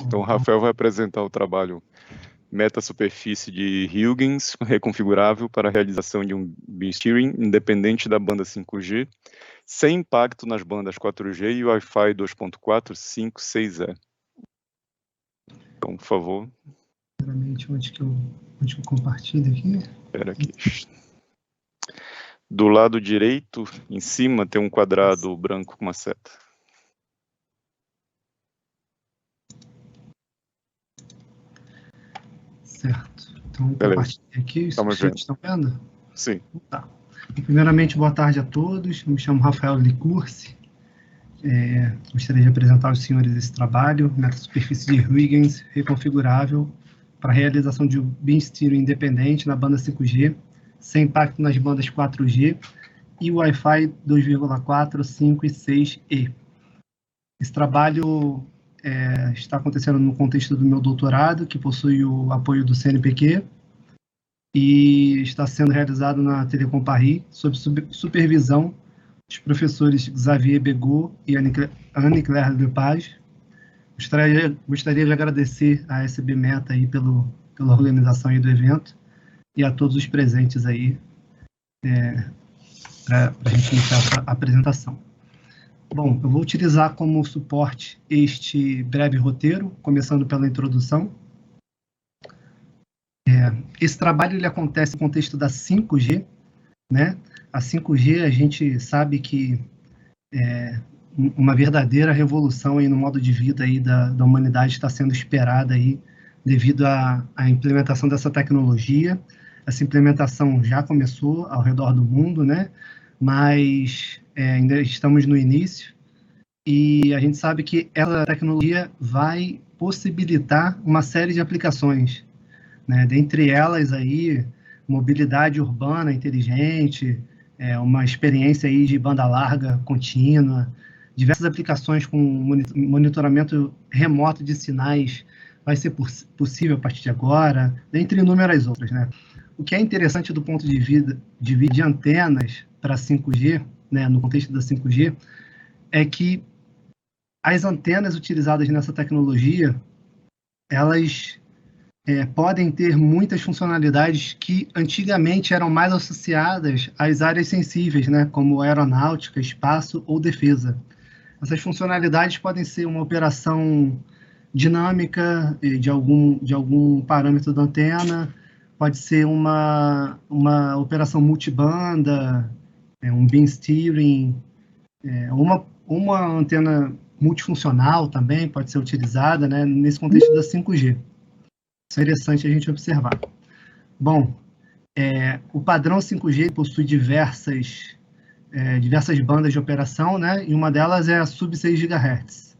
Então, o Rafael vai apresentar o trabalho Meta-superfície de Huygens reconfigurável para a realização de um beam steering independente da banda 5G, sem impacto nas bandas 4G e Wi-Fi 2.4, 5, 6E. Então, por favor. Primeiramente, onde que eu compartilho aqui? Espera aqui. Do lado direito, em cima, tem um quadrado branco com uma seta. Certo. Então, compartilhei aqui. Vocês estão vendo? Sim. Tá. Primeiramente, boa tarde a todos. Eu me chamo Rafael Licursi. Gostaria de apresentar aos senhores esse trabalho, Meta-superfície de Huygens reconfigurável para a realização de um beam steering independente na banda 5G, sem impacto nas bandas 4G e Wi-Fi 2.4, 5 e 6E. Esse trabalho está acontecendo no contexto do meu doutorado, que possui o apoio do CNPq, e está sendo realizado na Telecom Paris, sob supervisão dos professores Xavier Begot e Anne-Claire Lepage. Gostaria de agradecer a SB Meta aí pela organização aí do evento e a todos os presentes aí para a gente iniciar a apresentação. Bom, eu vou utilizar como suporte este breve roteiro, começando pela introdução. Esse trabalho ele acontece no contexto da 5G, né? A 5G, a gente sabe que uma verdadeira revolução aí no modo de vida aí da humanidade está sendo esperada aí devido à implementação dessa tecnologia. Essa implementação já começou ao redor do mundo, né? Mas ainda estamos no início e a gente sabe que essa tecnologia vai possibilitar uma série de aplicações, né? Dentre elas aí, mobilidade urbana inteligente, uma experiência aí de banda larga contínua, diversas aplicações com monitoramento remoto de sinais vai ser possível a partir de agora, dentre inúmeras outras, né? O que é interessante do ponto de vista de antenas para 5G, né, no contexto da 5G, é que as antenas utilizadas nessa tecnologia, elas podem ter muitas funcionalidades que antigamente eram mais associadas às áreas sensíveis, né, como aeronáutica, espaço ou defesa. Essas funcionalidades podem ser uma operação dinâmica de algum parâmetro da antena, pode ser uma operação multibanda, um beam steering, uma antena multifuncional também pode ser utilizada, né, nesse contexto da 5G. Isso é interessante a gente observar. Bom, o padrão 5G possui diversas bandas de operação, né, e uma delas é a sub 6 GHz.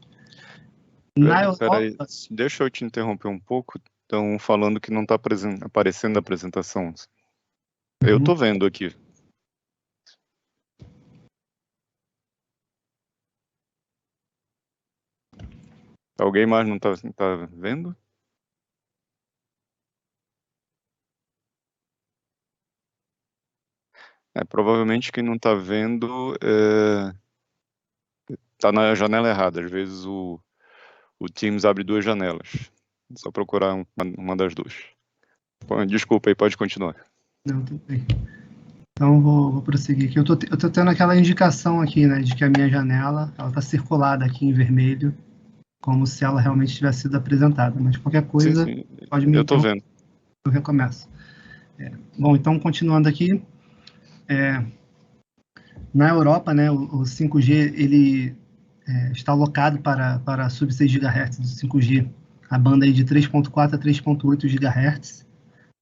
Peraí, deixa eu te interromper um pouco. Estão falando que não está aparecendo a apresentação. Eu estou vendo aqui. Alguém mais não está vendo? Provavelmente quem não está vendo está na janela errada. Às vezes o Teams abre duas janelas. É só procurar uma das duas. Bom, desculpa aí, pode continuar. Não, tudo bem. Então vou prosseguir aqui. Eu tô tendo aquela indicação aqui, né, de que a minha janela ela está circulada aqui em vermelho, como se ela realmente tivesse sido apresentada. Mas qualquer coisa, sim. pode me... Eu estou vendo. Eu recomeço. Bom, então continuando aqui, na Europa, né, o 5G ele está alocado para sub 6 GHz do 5G, a banda aí de 3.4 a 3.8 GHz,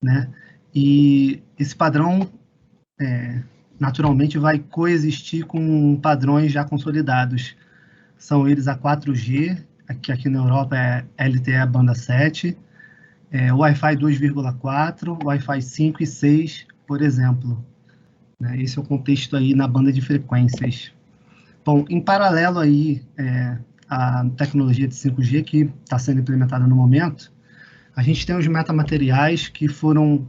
né? E esse padrão naturalmente vai coexistir com padrões já consolidados. São eles a 4G, que aqui na Europa é LTE banda 7, Wi-Fi 2.4, Wi-Fi 5 e 6, por exemplo. Esse é o contexto aí na banda de frequências. Bom, em paralelo aí à tecnologia de 5G que está sendo implementada no momento, a gente tem os metamateriais que foram,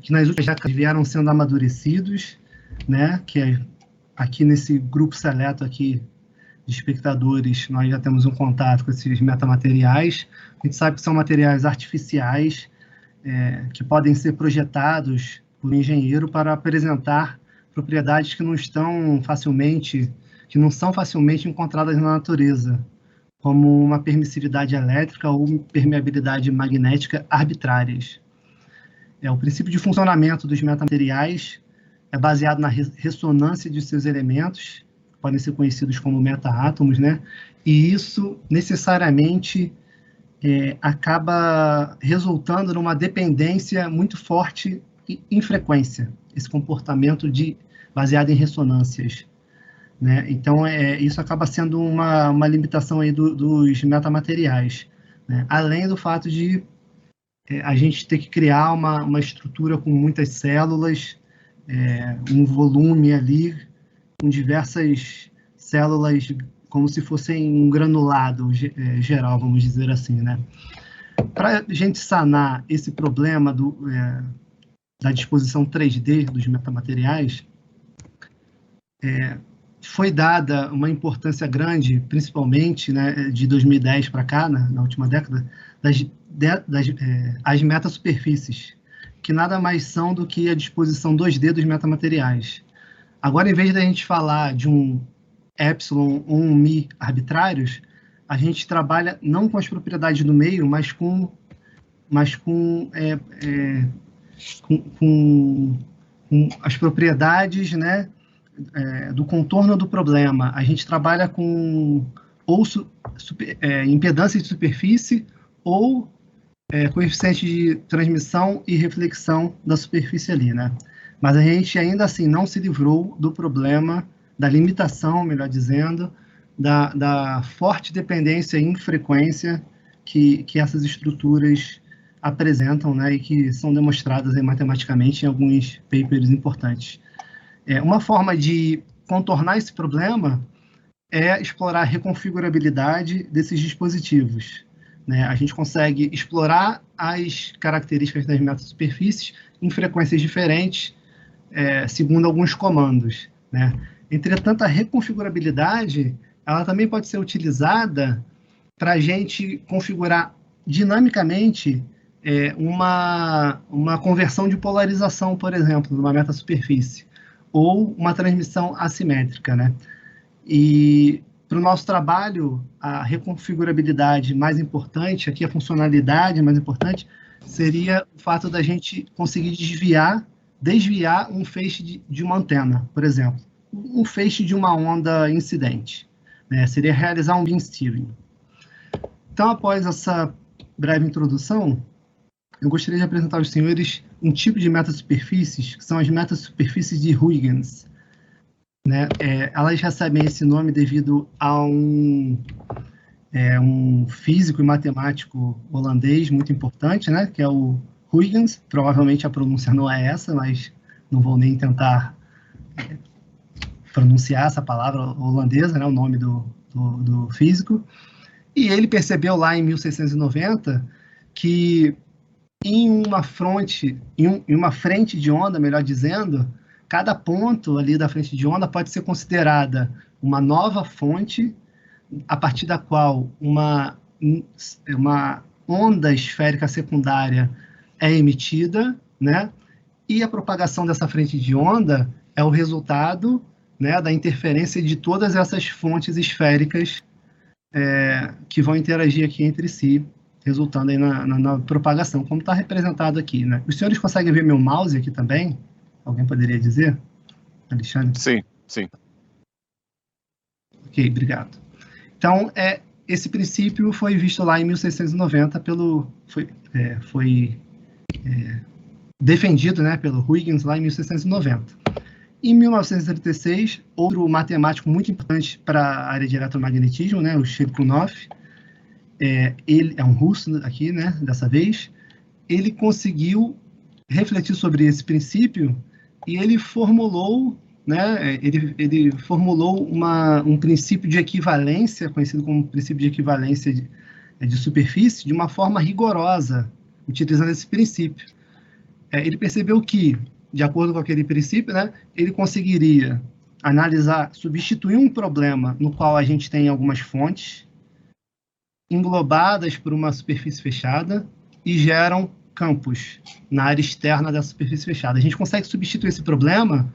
que nas últimas décadas vieram sendo amadurecidos, né, que é aqui nesse grupo seleto aqui espectadores, nós já temos um contato com esses metamateriais. A gente sabe que são materiais artificiais, que podem ser projetados por um engenheiro para apresentar propriedades que não são facilmente encontradas na natureza, como uma permissividade elétrica ou permeabilidade magnética arbitrárias. O princípio de funcionamento dos metamateriais é baseado na ressonância de seus elementos, que podem ser conhecidos como meta-átomos, né? E isso necessariamente acaba resultando numa dependência muito forte em frequência, esse comportamento baseado em ressonâncias, né? Então, isso acaba sendo uma limitação aí dos metamateriais, né? Além do fato de a gente ter que criar uma estrutura com muitas células, um volume ali, com diversas células, como se fossem um granulado geral, vamos dizer assim, né? Para a gente sanar esse problema da disposição 3D dos metamateriais, foi dada uma importância grande, principalmente, né, de 2010 para cá, na última década, as metasuperfícies, que nada mais são do que a disposição 2D dos metamateriais. Agora, em vez de a gente falar de um epsilon ou um mi arbitrários, a gente trabalha não com as propriedades do meio, mas com as propriedades, né, do contorno do problema. A gente trabalha com impedância de superfície ou coeficiente de transmissão e reflexão da superfície ali, né? Mas a gente ainda assim não se livrou do problema, da limitação, melhor dizendo, da forte dependência em frequência que essas estruturas apresentam, né, e que são demonstradas aí matematicamente em alguns papers importantes. Uma forma de contornar esse problema é explorar a reconfigurabilidade desses dispositivos, né? A gente consegue explorar as características das metasuperfícies em frequências diferentes, segundo alguns comandos, né? Entretanto, a reconfigurabilidade ela também pode ser utilizada para a gente configurar dinamicamente uma conversão de polarização, por exemplo, numa metasuperfície, ou uma transmissão assimétrica, né? E para o nosso trabalho, a reconfigurabilidade mais importante, aqui a funcionalidade mais importante, seria o fato da gente conseguir desviar um feixe de uma antena, por exemplo, um feixe de uma onda incidente, né? Seria realizar um beam steering. Então, após essa breve introdução, eu gostaria de apresentar aos senhores um tipo de metasuperfícies, que são as metasuperfícies de Huygens, né? Elas recebem esse nome devido a um físico e matemático holandês muito importante, né? Que é o Huygens. Provavelmente a pronúncia não é essa, mas não vou nem tentar pronunciar essa palavra holandesa, né? O nome do físico. E ele percebeu lá em 1690 que em uma frente de onda, melhor dizendo, cada ponto ali da frente de onda pode ser considerada uma nova fonte, a partir da qual uma onda esférica secundária é emitida, né? E a propagação dessa frente de onda é o resultado, né, da interferência de todas essas fontes esféricas que vão interagir aqui entre si, resultando aí na propagação, como está representado aqui, né? Os senhores conseguem ver meu mouse aqui também? Alguém poderia dizer? Alexandre? Sim, sim. Ok, obrigado. Então, esse princípio foi visto lá em 1690 foi defendido, né, pelo Huygens lá em 1690. Em 1936, outro matemático muito importante para a área de eletromagnetismo, né, o Shelkunov, ele é um russo aqui, né, dessa vez, ele conseguiu refletir sobre esse princípio e ele formulou, né, ele formulou um princípio de equivalência, conhecido como princípio de equivalência de superfície, de uma forma rigorosa, utilizando esse princípio. Ele percebeu que, de acordo com aquele princípio, né, ele conseguiria substituir um problema no qual a gente tem algumas fontes englobadas por uma superfície fechada e geram campos na área externa da superfície fechada. A gente consegue substituir esse problema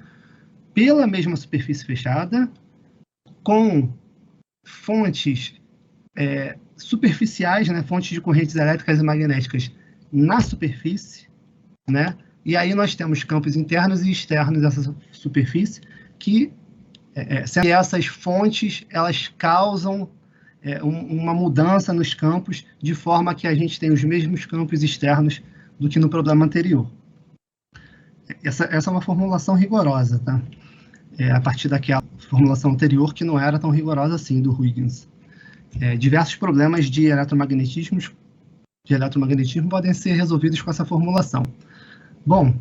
pela mesma superfície fechada com fontes superficiais, né, fontes de correntes elétricas e magnéticas na superfície, né? E aí nós temos campos internos e externos dessa superfície que, sendo essas fontes, elas causam uma mudança nos campos de forma que a gente tem os mesmos campos externos do que no problema anterior. Essa é uma formulação rigorosa, tá? A partir daquela formulação anterior que não era tão rigorosa assim, do Huygens. Diversos problemas de eletromagnetismo podem ser resolvidos com essa formulação. Bom,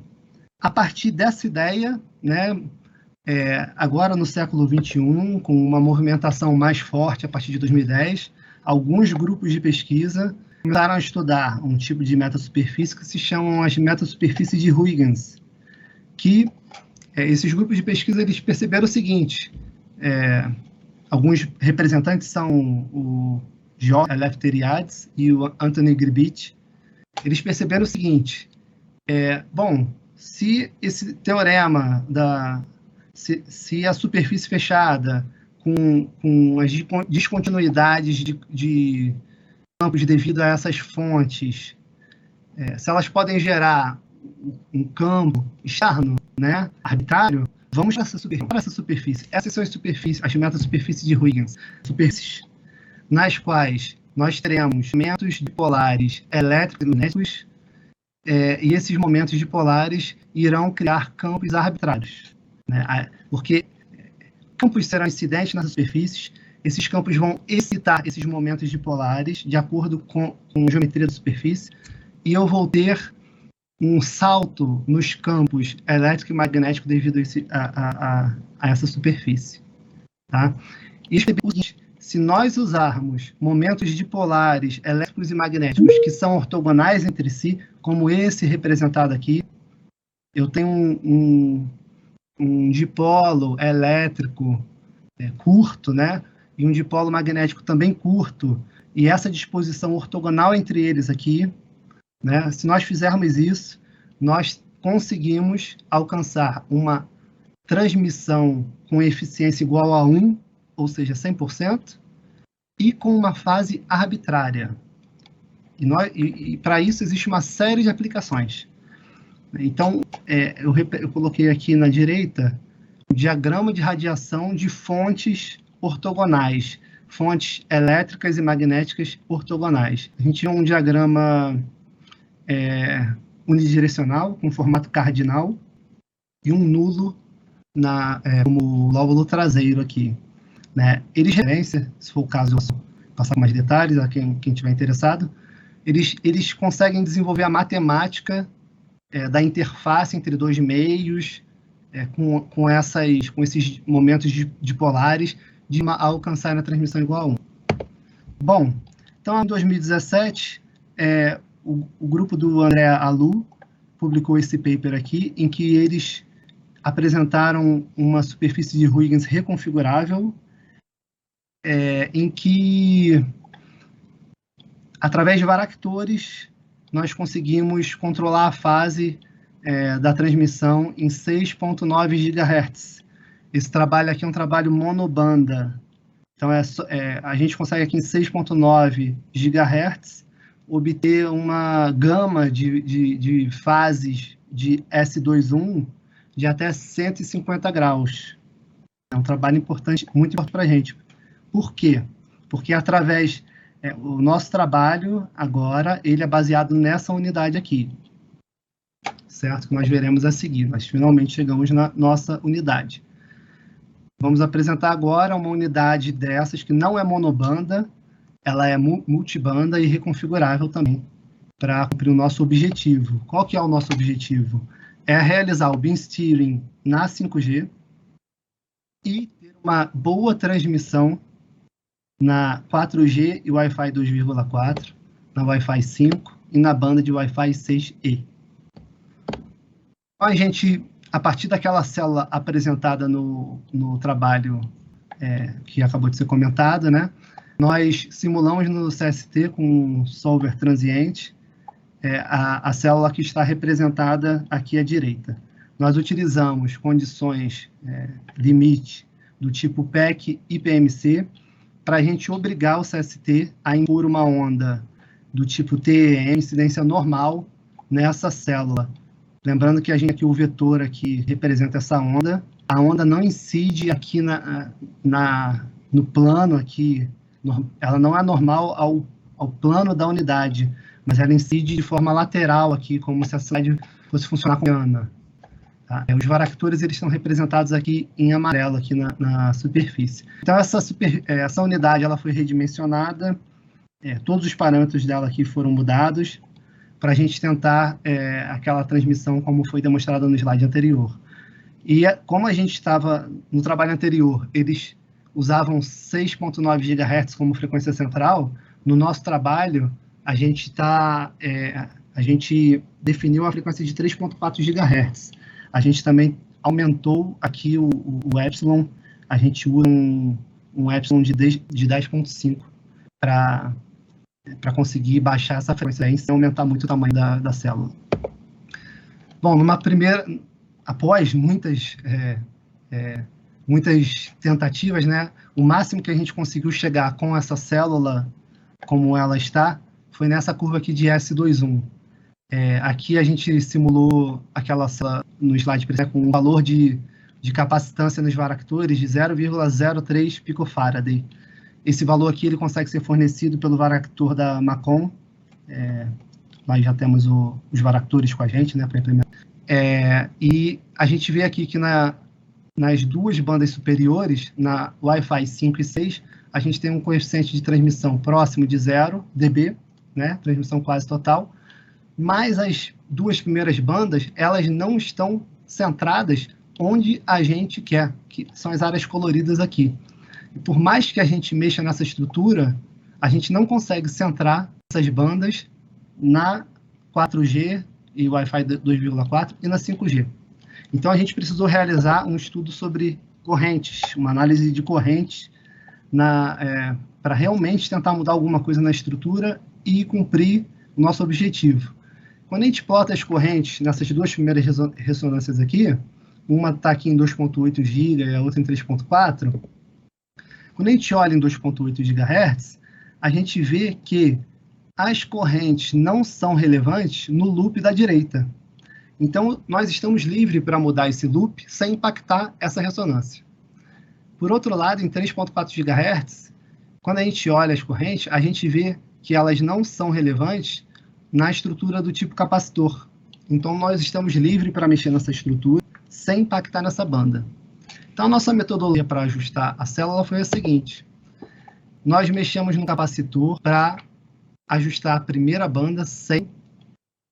a partir dessa ideia, né, agora no século XXI, com uma movimentação mais forte a partir de 2010, alguns grupos de pesquisa começaram a estudar um tipo de metasuperfície que se chamam as metasuperfícies de Huygens, que esses grupos de pesquisa eles perceberam o seguinte: alguns representantes são o George Eleftheriades e o Anthony Gribich. Eles perceberam o seguinte: bom, se esse teorema se a superfície fechada com as descontinuidades de campos devido a essas fontes, se elas podem gerar um campo externo, né, arbitrário, vamos para essa superfície. Essas são as metasuperfícies de Huygens. Superfícies nas quais nós teremos momentos dipolares elétricos e magnéticos, e esses momentos dipolares irão criar campos arbitrários, né? Porque campos serão incidentes nas superfícies, esses campos vão excitar esses momentos dipolares de acordo com a geometria da superfície, e eu vou ter um salto nos campos elétrico e magnético devido a essa superfície. Tá? E se nós usarmos momentos dipolares elétricos e magnéticos que são ortogonais entre si, como esse representado aqui, eu tenho um dipolo elétrico curto, né? E um dipolo magnético também curto, e essa disposição ortogonal entre eles aqui, né? Se nós fizermos isso, nós conseguimos alcançar uma transmissão com eficiência igual a 1, ou seja, 100%, e com uma fase arbitrária. E para isso existe uma série de aplicações. Então, eu coloquei aqui na direita o diagrama de radiação de fontes ortogonais, fontes elétricas e magnéticas ortogonais. A gente tem um diagrama unidirecional, com formato cardinal, e um nulo como lóbulo traseiro aqui. Né? Eles referência, se for o caso, eu posso passar mais detalhes a quem estiver interessado. Eles conseguem desenvolver a matemática da interface entre dois meios, com esses momentos dipolares, de alcançar a transmissão igual a 1. Bom, então em 2017, o grupo do André Alu publicou esse paper aqui, em que eles apresentaram uma superfície de Huygens reconfigurável, em que, através de varactores, nós conseguimos controlar a fase da transmissão em 6.9 GHz. Esse trabalho aqui é um trabalho monobanda. Então, a gente consegue aqui em 6.9 GHz obter uma gama de fases de S21 de até 150 graus. É um trabalho importante, muito importante para a gente. Por quê? Porque através... o nosso trabalho, agora, ele é baseado nessa unidade aqui. Certo? Que nós veremos a seguir. Nós finalmente chegamos na nossa unidade. Vamos apresentar agora uma unidade dessas que não é monobanda, ela é multibanda e reconfigurável também, para cumprir o nosso objetivo. Qual que é o nosso objetivo? É realizar o beam steering na 5G e ter uma boa transmissão na 4G e Wi-Fi 2,4, na Wi-Fi 5 e na banda de Wi-Fi 6E. A gente a partir daquela célula apresentada no trabalho que acabou de ser comentado, né, nós simulamos no CST com um solver transiente a célula que está representada aqui à direita. Nós utilizamos condições limite do tipo PEC e PMC para a gente obrigar o CST a impor uma onda do tipo TEM, incidência normal, nessa célula. Lembrando que a gente aqui, o vetor aqui representa essa onda, a onda não incide aqui no plano aqui, ela não é normal ao plano da unidade, mas ela incide de forma lateral aqui, como se a slide fosse funcionar com Ana. Tá? Os varactores eles estão representados aqui em amarelo, aqui na superfície. Então, essa unidade ela foi redimensionada, todos os parâmetros dela aqui foram mudados, para a gente tentar aquela transmissão como foi demonstrado no slide anterior. E como a gente estava no trabalho anterior, eles usavam 6.9 GHz como frequência central, no nosso trabalho, a gente definiu a frequência de 3.4 GHz. A gente também aumentou aqui o epsilon, a gente usa um epsilon de 10.5 para conseguir baixar essa frequência sem aumentar muito o tamanho da célula. Bom, após muitas tentativas, né, o máximo que a gente conseguiu chegar com essa célula, como ela está, foi nessa curva aqui de S21. Aqui a gente simulou aquela célula no slide com um valor de capacitância nos varactores de 0,03 picofarad. Esse valor aqui ele consegue ser fornecido pelo varactor da Macon. Nós já temos os varactores com a gente, né, para implementar. E a gente vê aqui que nas duas bandas superiores, na Wi-Fi 5 e 6, a gente tem um coeficiente de transmissão próximo de 0 dB, né, transmissão quase total, mas as duas primeiras bandas, elas não estão centradas onde a gente quer, que são as áreas coloridas aqui. E por mais que a gente mexa nessa estrutura, a gente não consegue centrar essas bandas na 4G e Wi-Fi 2,4 e na 5G. Então, a gente precisou realizar um estudo sobre correntes, uma análise de correntes, para realmente tentar mudar alguma coisa na estrutura e cumprir o nosso objetivo. Quando a gente plota as correntes nessas duas primeiras ressonâncias aqui, uma está aqui em 2.8 GB e a outra em 3.4, quando a gente olha em 2.8 GHz, a gente vê que as correntes não são relevantes no loop da direita. Então, nós estamos livres para mudar esse loop sem impactar essa ressonância. Por outro lado, em 3.4 GHz, quando a gente olha as correntes, a gente vê que elas não são relevantes na estrutura do tipo capacitor. Então, nós estamos livres para mexer nessa estrutura sem impactar nessa banda. Então, a nossa metodologia para ajustar a célula foi a seguinte. Nós mexemos no capacitor para ajustar a primeira banda sem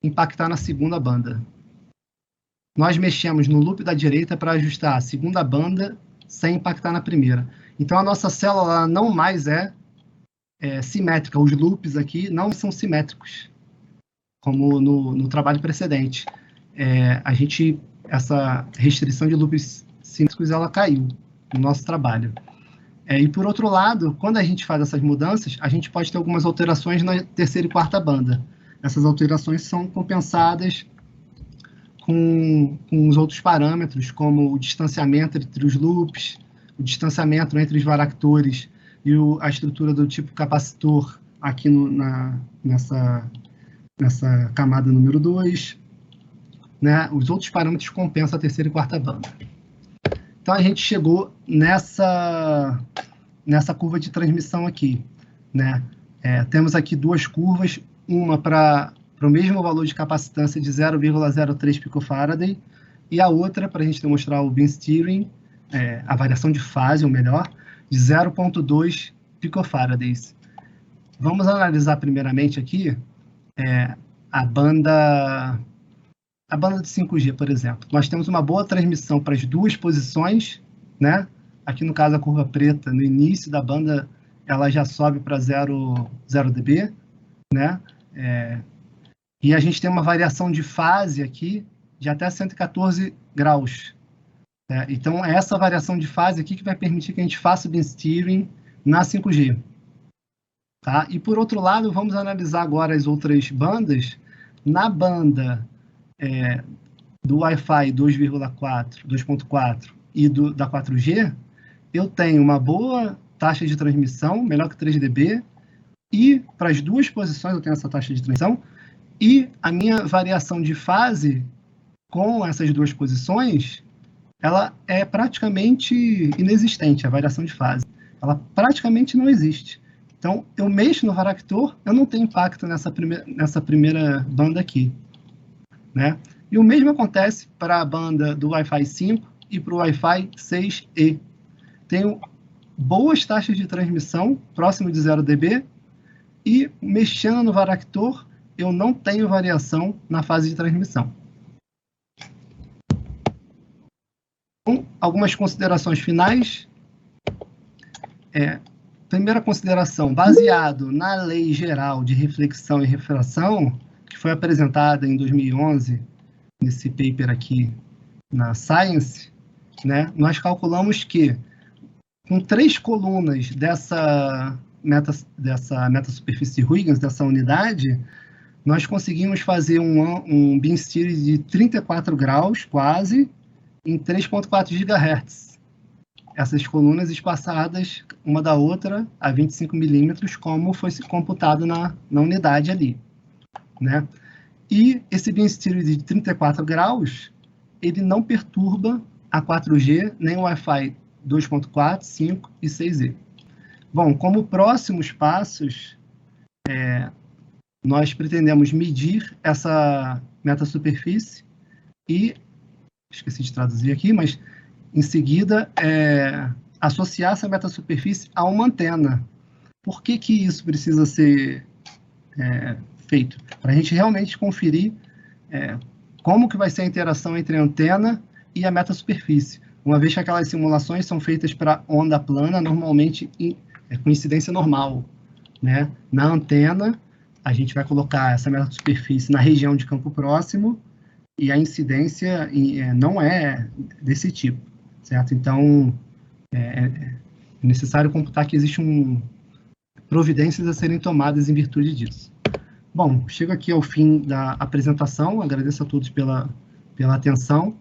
impactar na segunda banda. Nós mexemos no loop da direita para ajustar a segunda banda sem impactar na primeira. Então, a nossa célula não mais é simétrica. Os loops aqui não são simétricos, como no trabalho precedente. Essa restrição de loops simétricos, ela caiu no nosso trabalho. E, por outro lado, quando a gente faz essas mudanças, a gente pode ter algumas alterações na terceira e quarta banda. Essas alterações são compensadas com os outros parâmetros, como o distanciamento entre os loops, o distanciamento entre os varactores e a estrutura do tipo capacitor aqui nessa camada número 2. Né? Os outros parâmetros compensam a terceira e quarta banda. Então, a gente chegou nessa curva de transmissão aqui. Né? Temos aqui duas curvas, uma para o mesmo valor de capacitância de 0,03 picofarad e a outra, para a gente demonstrar o beam steering, a variação de fase, ou melhor, de 0,2 picofarads. Vamos analisar primeiramente aqui a banda de 5G, por exemplo. Nós temos uma boa transmissão para as duas posições, né? Aqui no caso a curva preta, no início da banda, ela já sobe para 0 dB, né? E a gente tem uma variação de fase aqui de até 114 graus. Então, é essa variação de fase aqui que vai permitir que a gente faça o beam steering na 5G. Tá? E, por outro lado, vamos analisar agora as outras bandas. Na banda do Wi-Fi 2.4 e da 4G, eu tenho uma boa taxa de transmissão, melhor que 3 dB, e para as duas posições eu tenho essa taxa de transmissão, e a minha variação de fase com essas duas posições, ela é praticamente inexistente, a variação de fase. Ela praticamente não existe. Então, eu mexo no varactor, eu não tenho impacto nessa primeira banda aqui, né? E o mesmo acontece para a banda do Wi-Fi 5 e para o Wi-Fi 6E. Tenho boas taxas de transmissão, próximo de 0 dB, e mexendo no varactor, eu não tenho variação na fase de transmissão. Então, algumas considerações finais. Primeira consideração, baseado na Lei Geral de Reflexão e Refração, que foi apresentada em 2011, nesse paper aqui na Science, né, nós calculamos que, com 3 colunas dessa metasuperfície Huygens, dessa unidade, nós conseguimos fazer um beam steering de 34 graus, quase, em 3.4 GHz. Essas colunas espaçadas uma da outra a 25 milímetros, como foi computado na unidade ali, né? E esse beam steering de 34 graus, ele não perturba a 4G, nem o Wi-Fi 2.4, 5 e 6E. Bom, como próximos passos, nós pretendemos medir essa metasuperfície e, esqueci de traduzir aqui, mas em seguida associar essa metasuperfície a uma antena. Por que isso precisa ser feito? Para a gente realmente conferir como que vai ser a interação entre a antena e a metasuperfície. Uma vez que aquelas simulações são feitas para onda plana, normalmente com incidência normal, né? Na antena, a gente vai colocar essa metasuperfície na região de campo próximo e a incidência não é desse tipo, certo? Então, é necessário computar que existem providências a serem tomadas em virtude disso. Bom, chego aqui ao fim da apresentação, agradeço a todos pela atenção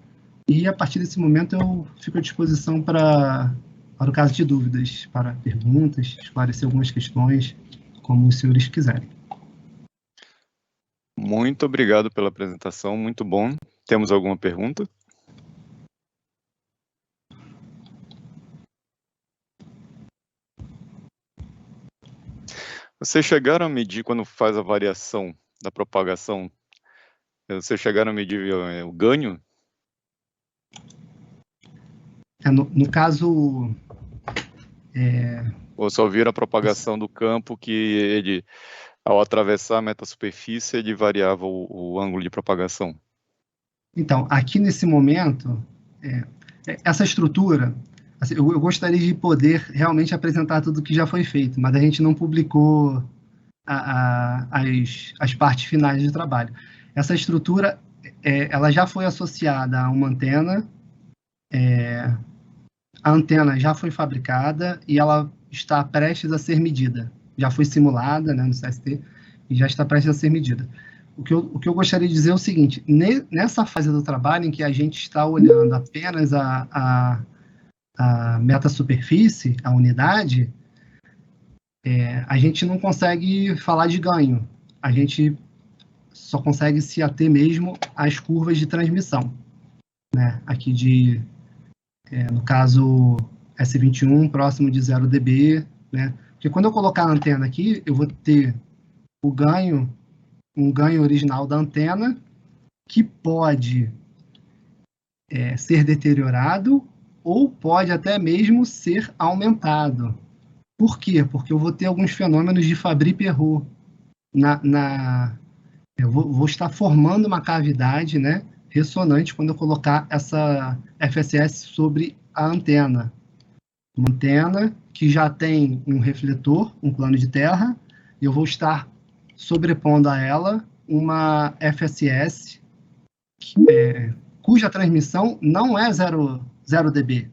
e, a partir desse momento, eu fico à disposição para o caso de dúvidas, para perguntas, esclarecer algumas questões, como os senhores quiserem. Muito obrigado pela apresentação, muito bom. Temos alguma pergunta? Vocês chegaram a medir, quando faz a variação da propagação, vocês chegaram a medir o ganho? No caso... Ou só viram a propagação do campo que ele, ao atravessar a metasuperfície, ele variava o ângulo de propagação? Então, aqui nesse momento, essa estrutura, assim, eu gostaria de poder realmente apresentar tudo que já foi feito, mas a gente não publicou as partes finais do trabalho. Essa estrutura, ela já foi associada a uma antena, a antena já foi fabricada e ela está prestes a ser medida. Já foi simulada, né, no CST e já está prestes a ser medida. O que eu gostaria de dizer é o seguinte: nessa fase do trabalho em que a gente está olhando apenas a metasuperfície, a unidade, a gente não consegue falar de ganho. A gente só consegue se ater mesmo às curvas de transmissão, né? Aqui no caso S21, próximo de 0 dB, né? Porque quando eu colocar a antena aqui, eu vou ter um ganho original da antena, que pode ser deteriorado ou pode até mesmo ser aumentado. Por quê? Porque eu vou ter alguns fenômenos de Fabry-Perot. Eu vou estar formando uma cavidade, né, ressonante quando eu colocar essa FSS sobre a antena. Uma antena que já tem um refletor, um plano de terra, e eu vou estar sobrepondo a ela uma FSS cuja transmissão não é 0 dB.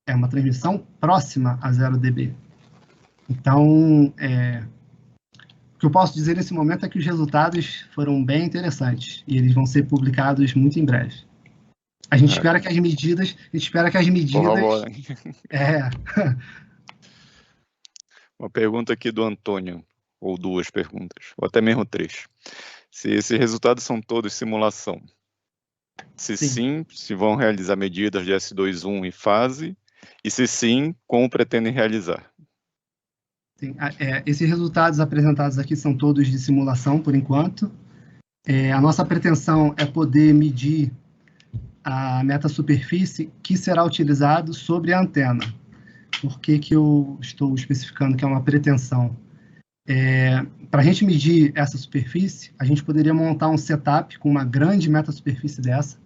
É uma transmissão próxima a 0 dB. Então, o que eu posso dizer nesse momento é que os resultados foram bem interessantes e eles vão ser publicados muito em breve. A gente espera que as medidas... Uma pergunta aqui do Antônio, ou 2 perguntas, ou até mesmo 3. Se esses resultados são todos simulação. Sim, se vão realizar medidas de S21 e fase, e se sim, como pretendem realizar? Sim, esses resultados apresentados aqui são todos de simulação, por enquanto. A nossa pretensão é poder medir a metasuperfície que será utilizado sobre a antena. Por que eu estou especificando que é uma pretensão? Para a gente medir essa superfície, a gente poderia montar um setup com uma grande metasuperfície dessa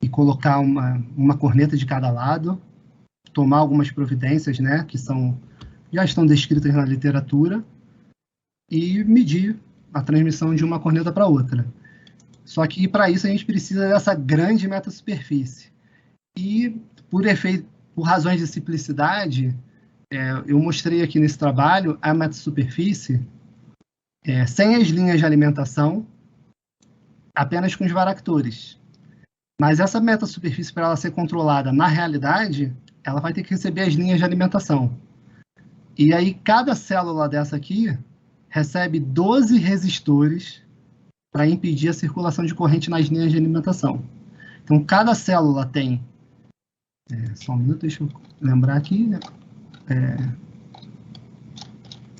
e colocar uma corneta de cada lado, tomar algumas providências, né, que já estão descritas na literatura, e medir a transmissão de uma corneta para outra. Só que, para isso, a gente precisa dessa grande metasuperfície. E, por razões de simplicidade, eu mostrei aqui nesse trabalho a metasuperfície sem as linhas de alimentação, apenas com os varactores. Mas essa metasuperfície, para ela ser controlada na realidade, ela vai ter que receber as linhas de alimentação. E aí, cada célula dessa aqui recebe 12 resistores para impedir a circulação de corrente nas linhas de alimentação. Então, cada célula tem... só um minuto, deixa eu lembrar aqui.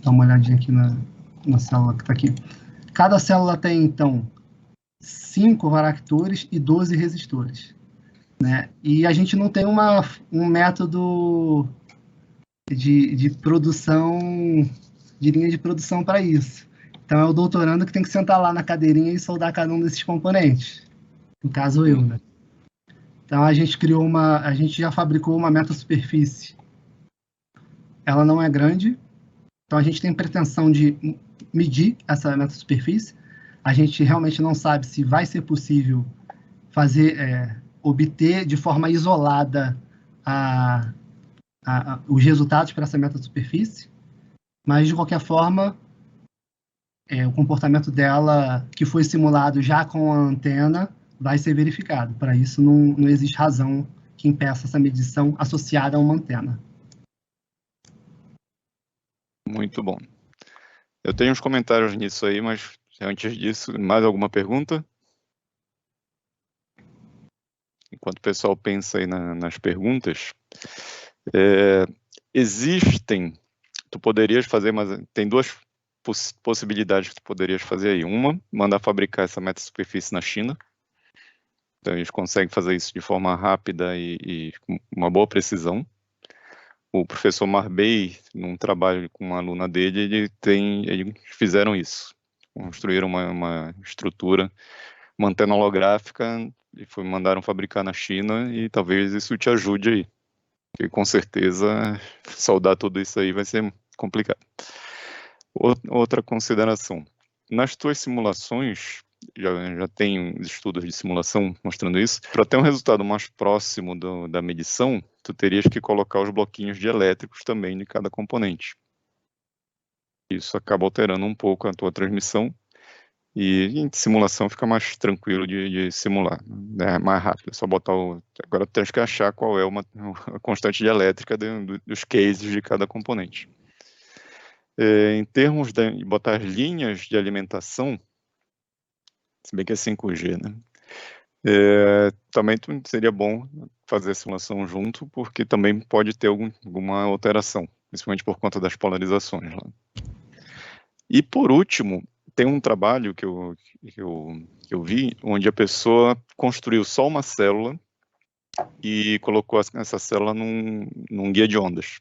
Dá uma olhadinha aqui na célula que está aqui. Cada célula tem, então, 5 varactores e 12 resistores. Né? E a gente não tem um método de produção, de linha de produção para isso. Então, é o doutorando que tem que sentar lá na cadeirinha e soldar cada um desses componentes. No caso, eu, né? Então, a gente já fabricou uma metasuperfície. Ela não é grande, então a gente tem pretensão de medir essa metasuperfície. A gente realmente não sabe se vai ser possível obter de forma isolada os resultados para essa metasuperfície, mas, de qualquer forma, o comportamento dela, que foi simulado já com a antena, vai ser verificado. Para isso, não existe razão que impeça essa medição associada a uma antena. Muito bom. Eu tenho uns comentários nisso aí, mas antes disso, mais alguma pergunta? Enquanto o pessoal pensa aí nas perguntas, tu poderias fazer, mas tem 2 possibilidades que tu poderias fazer aí. Uma, mandar fabricar essa metasuperfície na China. Então, eles conseguem fazer isso de forma rápida e com uma boa precisão. O professor Marbey, num trabalho com uma aluna dele, eles fizeram isso. Construíram uma estrutura, uma antena holográfica, e mandaram fabricar na China, e talvez isso te ajude aí. Porque, com certeza, soldar tudo isso aí vai ser complicado. Outra consideração. Nas tuas simulações, já tem estudos de simulação mostrando isso, para ter um resultado mais próximo da medição, tu terias que colocar os bloquinhos de elétricos também de cada componente. Isso acaba alterando um pouco a tua transmissão, e em simulação fica mais tranquilo de simular, né? Mais rápido, é só botar agora tu tens que achar qual é a constante de elétrica dos cases de cada componente. Em termos de botar as linhas de alimentação, se bem que é 5G, né? Também seria bom fazer a simulação junto, porque também pode ter alguma alteração, principalmente por conta das polarizações lá. E, por último, tem um trabalho que eu vi, onde a pessoa construiu só uma célula e colocou essa célula num guia de ondas.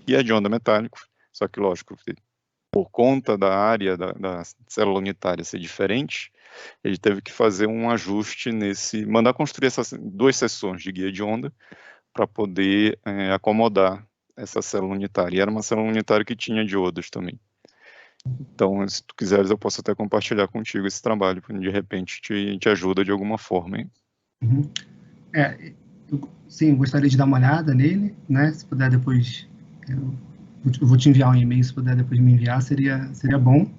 Guia de onda metálico, só que, lógico, por conta da área da célula unitária ser diferente, ele teve que fazer um ajuste mandar construir essas 2 seções de guia de onda para poder acomodar essa célula unitária. E era uma célula unitária que tinha diodos também. Então, se tu quiseres, eu posso até compartilhar contigo esse trabalho, que de repente te ajuda de alguma forma, hein? Uhum. Sim, gostaria de dar uma olhada nele, né? Se puder depois, eu vou te enviar um e-mail, se puder depois me enviar, seria bom.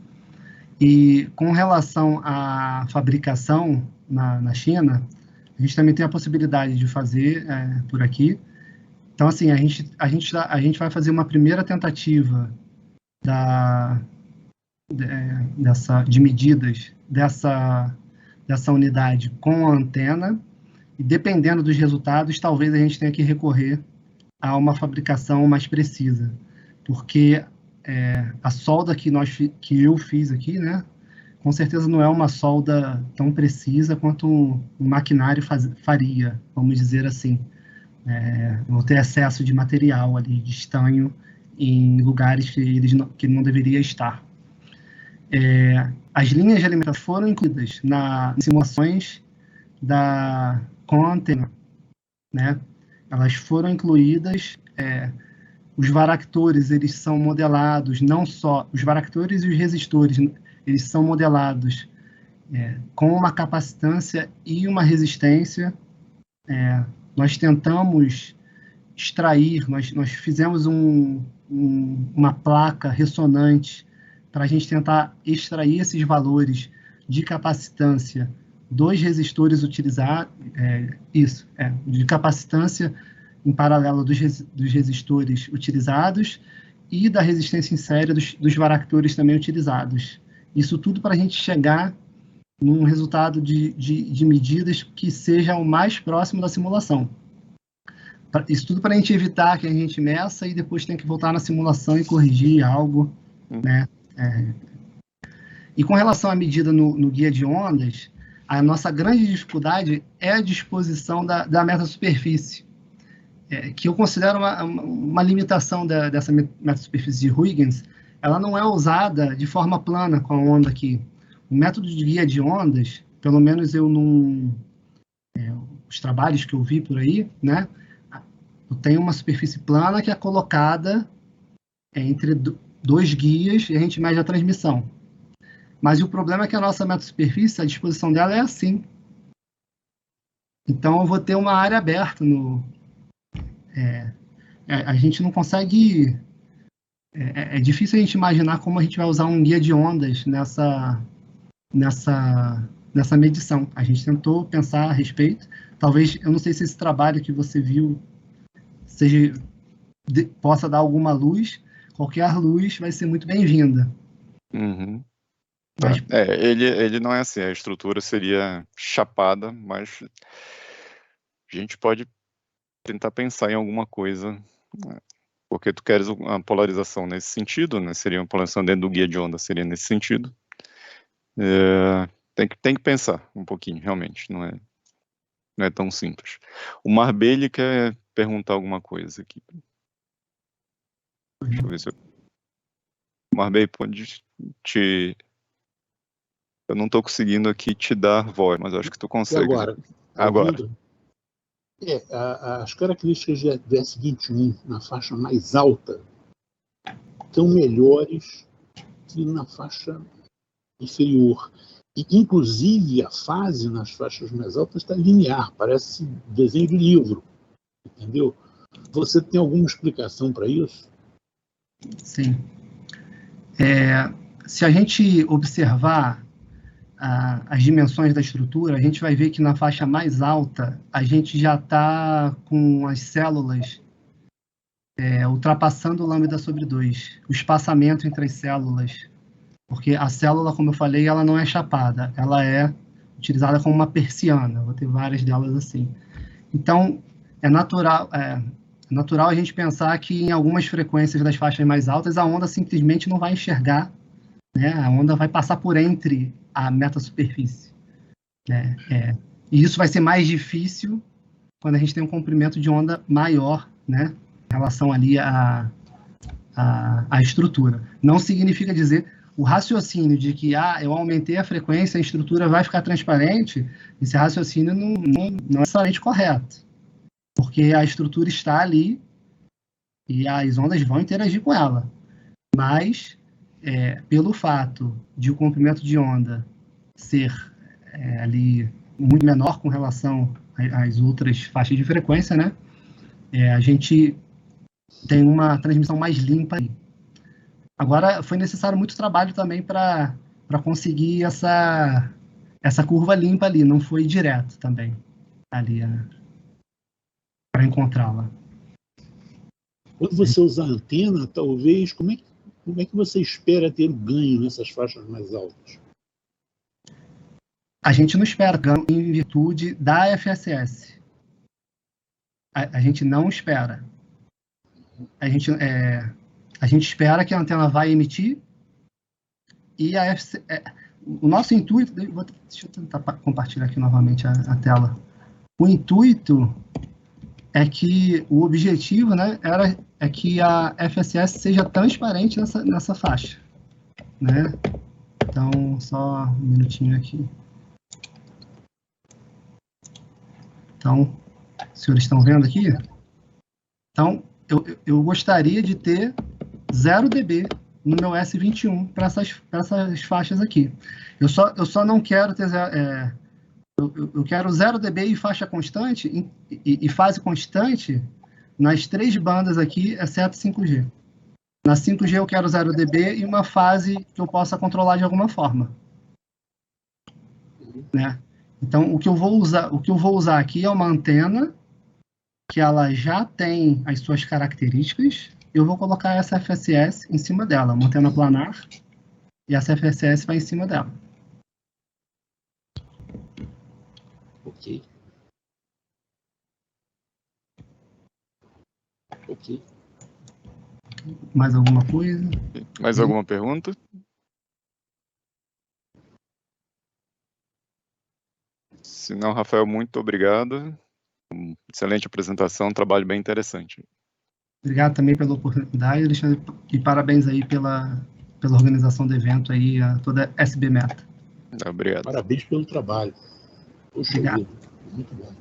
E com relação à fabricação na China, a gente também tem a possibilidade de fazer por aqui. Então, assim, a gente vai fazer uma primeira tentativa de medidas dessa unidade com a antena, e dependendo dos resultados, talvez a gente tenha que recorrer a uma fabricação mais precisa, porque a solda que eu fiz aqui, né, com certeza não é uma solda tão precisa quanto um maquinário faria, vamos dizer assim. Vou ter excesso de material ali, de estanho, em lugares que não deveria estar. As linhas de alimentação foram incluídas nas simulações com a antena, né? Elas foram incluídas. Os varactores, eles são modelados, não só os varactores e os resistores, eles são modelados com uma capacitância e uma resistência. Nós tentamos extrair, nós fizemos uma placa ressonante para a gente tentar extrair esses valores de capacitância dos resistores utilizados, de capacitância em paralelo dos resistores utilizados e da resistência em série dos varactores também utilizados. Isso tudo para a gente chegar num resultado de medidas que seja o mais próximo da simulação. Isso tudo para a gente evitar que a gente meça e depois tenha que voltar na simulação e corrigir algo, né? E com relação à medida no guia de ondas, a nossa grande dificuldade é a disposição da metasuperfície, que eu considero uma limitação dessa metasuperfície de Huygens. Ela não é usada de forma plana com a onda aqui. O método de guia de ondas, pelo menos os trabalhos que eu vi por aí, né, eu tenho uma superfície plana que é colocada entre dois guias e a gente mede a transmissão. Mas o problema é que a nossa metasuperfície, a disposição dela é assim. Então eu vou ter uma área aberta a gente não consegue. É difícil a gente imaginar como a gente vai usar um guia de ondas nessa medição. A gente tentou pensar a respeito. Talvez, eu não sei se esse trabalho que você viu possa dar alguma luz. Qualquer luz vai ser muito bem-vinda. Uhum. Mas... ele não é assim, a estrutura seria chapada, mas a gente pode tentar pensar em alguma coisa, né? Porque tu queres uma polarização nesse sentido, né? Seria uma polarização dentro do guia de onda, seria nesse sentido. Tem que pensar um pouquinho, realmente, não é tão simples. O Marbelli quer perguntar alguma coisa aqui. Deixa eu ver se o Marbelli pode eu não estou conseguindo aqui te dar voz, mas acho que tu consegue. Agora. As características de S21 na faixa mais alta estão melhores que na faixa inferior. E, inclusive, a fase nas faixas mais altas está linear, parece desenho de livro, entendeu? Você tem alguma explicação para isso? Sim. Se a gente observar as dimensões da estrutura, a gente vai ver que na faixa mais alta a gente já está com as células ultrapassando o λ/2, o espaçamento entre as células, porque a célula, como eu falei, ela não é chapada, ela é utilizada como uma persiana, vou ter várias delas assim. Então, é natural a gente pensar que em algumas frequências das faixas mais altas a onda simplesmente não vai enxergar, né? A onda vai passar por entre a metasuperfície, né? E isso vai ser mais difícil quando a gente tem um comprimento de onda maior, né, em relação ali à estrutura. Não significa dizer o raciocínio de que eu aumentei a frequência, a estrutura vai ficar transparente. Esse raciocínio não é necessariamente correto, porque a estrutura está ali e as ondas vão interagir com ela. Mas pelo fato de o comprimento de onda ser ali muito menor com relação às outras faixas de frequência, né? A gente tem uma transmissão mais limpa. Agora, foi necessário muito trabalho também para conseguir essa curva limpa ali, não foi direto também ali para encontrá-la. Quando você usa a antena, talvez, como é que você espera ter ganho nessas faixas mais altas? A gente não espera ganho em virtude da FSS. A gente não espera. A gente espera que a antena vai emitir e o nosso intuito... Deixa eu tentar compartilhar aqui novamente a tela. O intuito é que o objetivo, né, é que a FSS seja transparente nessa faixa, né? Então, só um minutinho aqui. Então, os senhores estão vendo aqui? Então, eu gostaria de ter 0 dB no meu S21 para essas faixas aqui. Eu só não quero ter... Eu quero 0 dB e faixa constante e fase constante nas 3 bandas aqui, exceto 5G. Na 5G eu quero 0 dB e uma fase que eu possa controlar de alguma forma, né? Então, o que eu vou usar aqui é uma antena que ela já tem as suas características. Eu vou colocar essa FSS em cima dela, uma antena planar, e essa FSS vai em cima dela. Ok. Mais alguma coisa? Mais alguma pergunta? Se não, Rafael, muito obrigado. Excelente apresentação, trabalho bem interessante. Obrigado também pela oportunidade, Alexandre, e parabéns aí pela organização do evento aí, a toda a SB Meta. Obrigado. Parabéns pelo trabalho. Poxa vida, muito bom.